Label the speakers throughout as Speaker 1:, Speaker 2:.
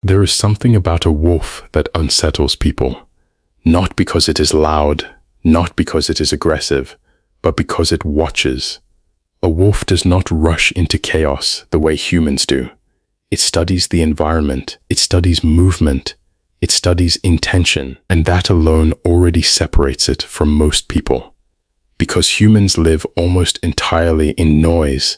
Speaker 1: There is something about a wolf that unsettles people, not because it is loud, not because it is aggressive, but because it watches. A wolf does not rush into chaos the way humans do. It studies the environment, it studies movement, it studies intention, and that alone already separates it from most people. Because humans live almost entirely in noise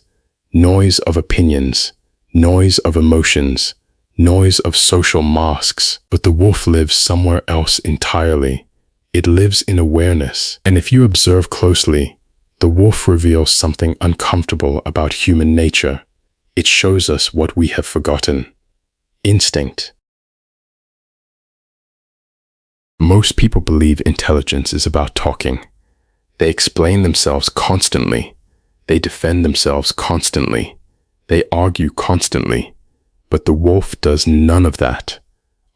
Speaker 1: of opinions, noise of emotions, noise of social masks, but the wolf lives somewhere else entirely. It lives in awareness, and if you observe closely, the wolf reveals something uncomfortable about human nature. It shows us what we have forgotten. Instinct. Most people believe intelligence is about talking. They explain themselves constantly. They defend themselves constantly. They argue constantly. But the wolf does none of that.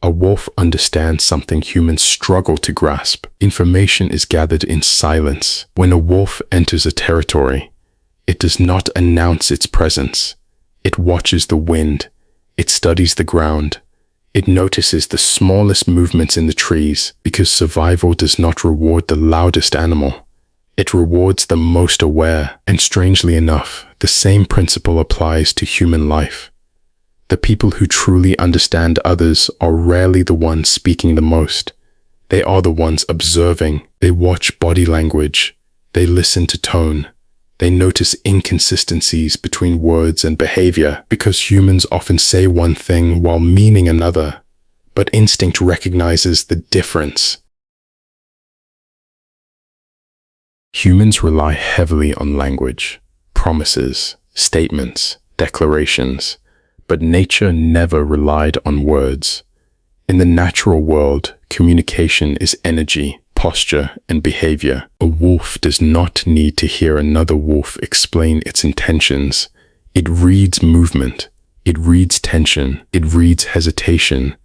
Speaker 1: A wolf understands something humans struggle to grasp. Information is gathered in silence. When a wolf enters a territory, it does not announce its presence. It watches the wind. It studies the ground. It notices the smallest movements in the trees, because survival does not reward the loudest animal. It rewards the most aware, and strangely enough, the same principle applies to human life. The people who truly understand others are rarely the ones speaking the most. They are the ones observing. They watch body language. They listen to tone. They notice inconsistencies between words and behavior, because humans often say one thing while meaning another. But instinct recognizes the difference. Humans rely heavily on language, promises, statements, declarations. But nature never relied on words. In the natural world, communication is energy, posture, and behavior. A wolf does not need to hear another wolf explain its intentions. It reads movement, it reads tension, it reads hesitation,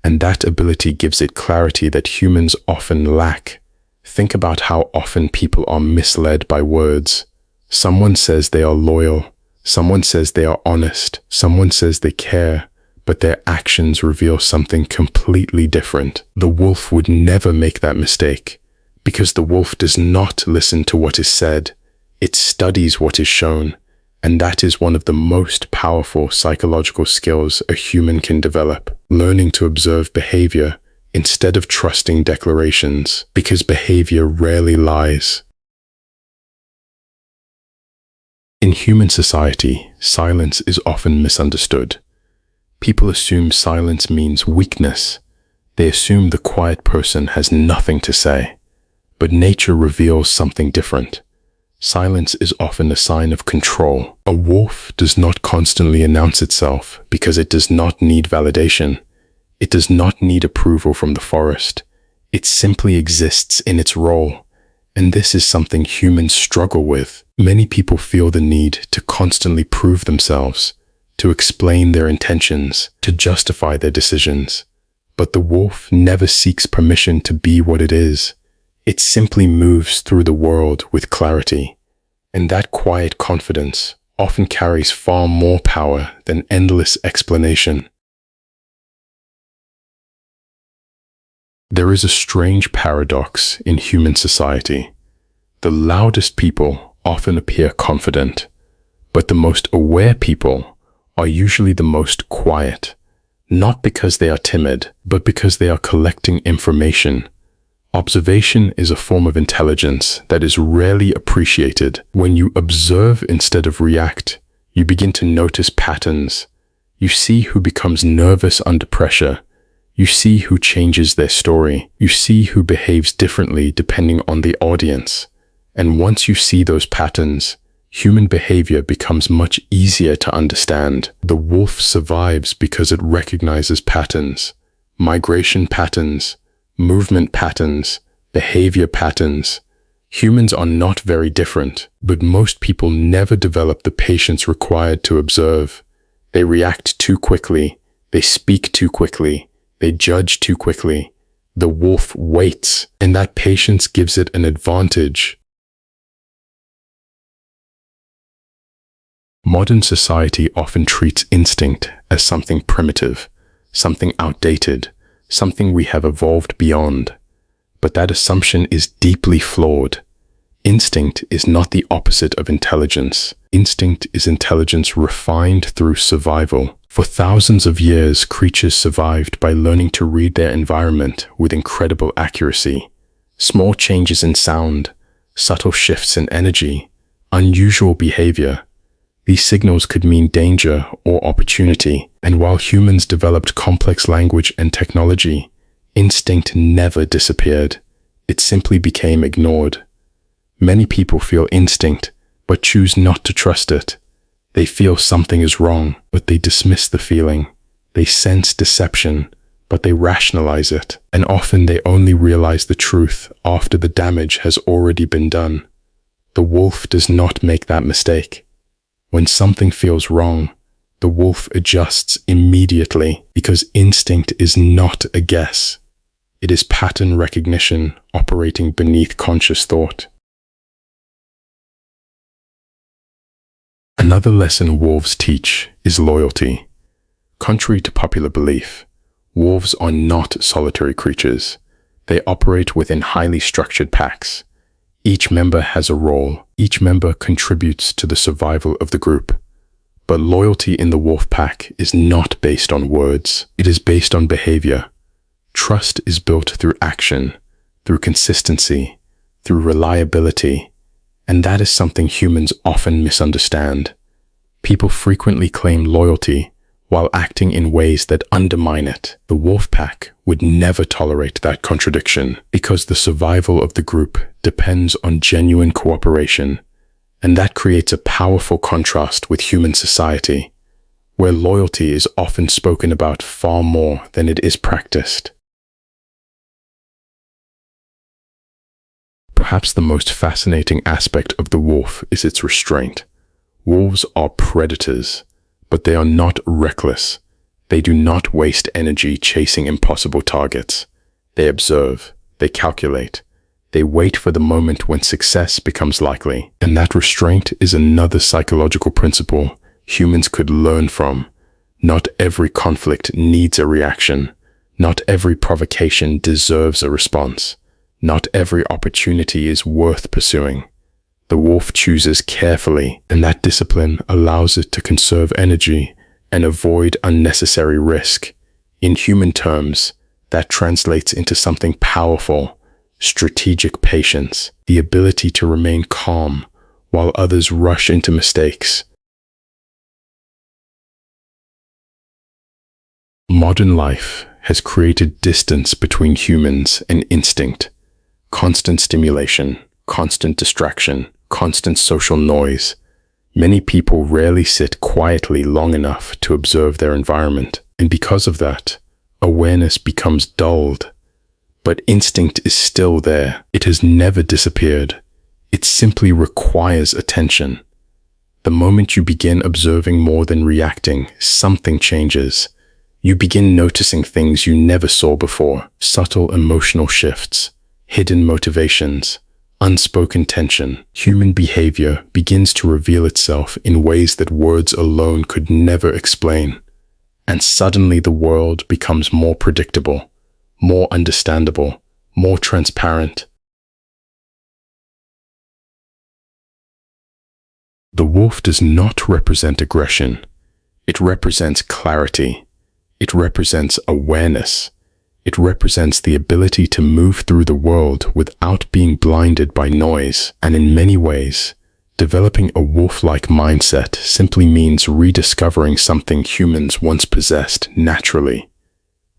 Speaker 1: and that ability gives it clarity that humans often lack. Think about how often people are misled by words. Someone says they are loyal. Someone says they are honest, someone says they care, but their actions reveal something completely different. The wolf would never make that mistake, because the wolf does not listen to what is said. It studies what is shown, and that is one of the most powerful psychological skills a human can develop, learning to observe behavior instead of trusting declarations, because behavior rarely lies. In human society, silence is often misunderstood. People assume silence means weakness. They assume the quiet person has nothing to say. But nature reveals something different. Silence is often a sign of control. A wolf does not constantly announce itself because it does not need validation. It does not need approval from the forest. It simply exists in its role. And this is something humans struggle with. Many people feel the need to constantly prove themselves, to explain their intentions, to justify their decisions. But the wolf never seeks permission to be what it is. It simply moves through the world with clarity. And that quiet confidence often carries far more power than endless explanation. There is a strange paradox in human society. The loudest people often appear confident, but the most aware people are usually the most quiet, not because they are timid, but because they are collecting information. Observation is a form of intelligence that is rarely appreciated. When you observe instead of react, you begin to notice patterns. You see who becomes nervous under pressure. You see who changes their story. You see who behaves differently depending on the audience. And once you see those patterns, human behavior becomes much easier to understand. The wolf survives because it recognizes patterns, migration patterns, movement patterns, behavior patterns. Humans are not very different, but most people never develop the patience required to observe. They react too quickly. They speak too quickly. They judge too quickly. The wolf waits, and that patience gives it an advantage. Modern society often treats instinct as something primitive, something outdated, something we have evolved beyond. But that assumption is deeply flawed. Instinct is not the opposite of intelligence. Instinct is intelligence refined through survival. For thousands of years, creatures survived by learning to read their environment with incredible accuracy. Small changes in sound, subtle shifts in energy, unusual behavior. These signals could mean danger or opportunity. And while humans developed complex language and technology, instinct never disappeared. It simply became ignored. Many people feel instinct, but choose not to trust it. They feel something is wrong, but they dismiss the feeling. They sense deception, but they rationalize it. And often they only realize the truth after the damage has already been done. The wolf does not make that mistake. When something feels wrong, the wolf adjusts immediately because instinct is not a guess. It is pattern recognition operating beneath conscious thought. Another lesson wolves teach is loyalty. Contrary to popular belief, wolves are not solitary creatures. They operate within highly structured packs. Each member has a role. Each member contributes to the survival of the group. But loyalty in the wolf pack is not based on words. It is based on behavior. Trust is built through action, through consistency, through reliability. And that is something humans often misunderstand. People frequently claim loyalty while acting in ways that undermine it. The wolf pack would never tolerate that contradiction because the survival of the group depends on genuine cooperation. And that creates a powerful contrast with human society, where loyalty is often spoken about far more than it is practiced. Perhaps the most fascinating aspect of the wolf is its restraint. Wolves are predators, but they are not reckless. They do not waste energy chasing impossible targets. They observe, they calculate, they wait for the moment when success becomes likely. And that restraint is another psychological principle humans could learn from. Not every conflict needs a reaction. Not every provocation deserves a response. Not every opportunity is worth pursuing. The wolf chooses carefully, and that discipline allows it to conserve energy and avoid unnecessary risk. In human terms, that translates into something powerful: strategic patience, the ability to remain calm while others rush into mistakes. Modern life has created distance between humans and instinct. Constant stimulation, constant distraction, constant social noise. Many people rarely sit quietly long enough to observe their environment, and because of that, awareness becomes dulled. But instinct is still there. It has never disappeared. It simply requires attention. The moment you begin observing more than reacting, something changes. You begin noticing things you never saw before: subtle emotional shifts, hidden motivations, unspoken tension. Human behavior begins to reveal itself in ways that words alone could never explain. And suddenly the world becomes more predictable, more understandable, more transparent. The wolf does not represent aggression. It represents clarity. It represents awareness. It represents the ability to move through the world without being blinded by noise. And in many ways, developing a wolf-like mindset simply means rediscovering something humans once possessed naturally.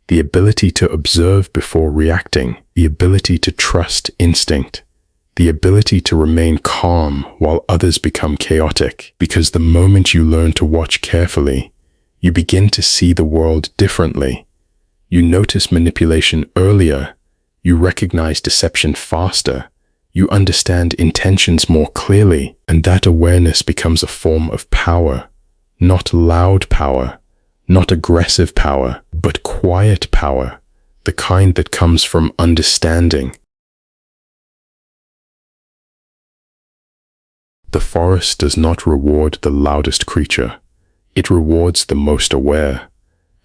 Speaker 1: The ability to observe before reacting, the ability to trust instinct, the ability to remain calm while others become chaotic. Because the moment you learn to watch carefully, you begin to see the world differently. You notice manipulation earlier. You recognize deception faster. You understand intentions more clearly, and that awareness becomes a form of power. Not loud power, not aggressive power, but quiet power, the kind that comes from understanding. The forest does not reward the loudest creature. It rewards the most aware.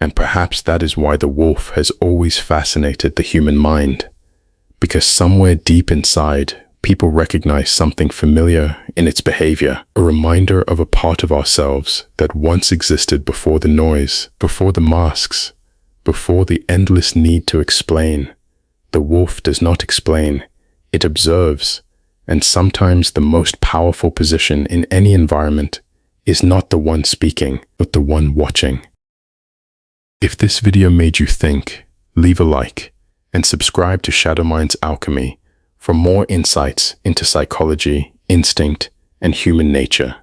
Speaker 1: And perhaps that is why the wolf has always fascinated the human mind. Because somewhere deep inside, people recognize something familiar in its behavior, a reminder of a part of ourselves that once existed before the noise, before the masks, before the endless need to explain. The wolf does not explain, it observes, and sometimes the most powerful position in any environment is not the one speaking, but the one watching. If this video made you think, leave a like and subscribe to Shadowmind's Alchemy for more insights into psychology, instinct, and human nature.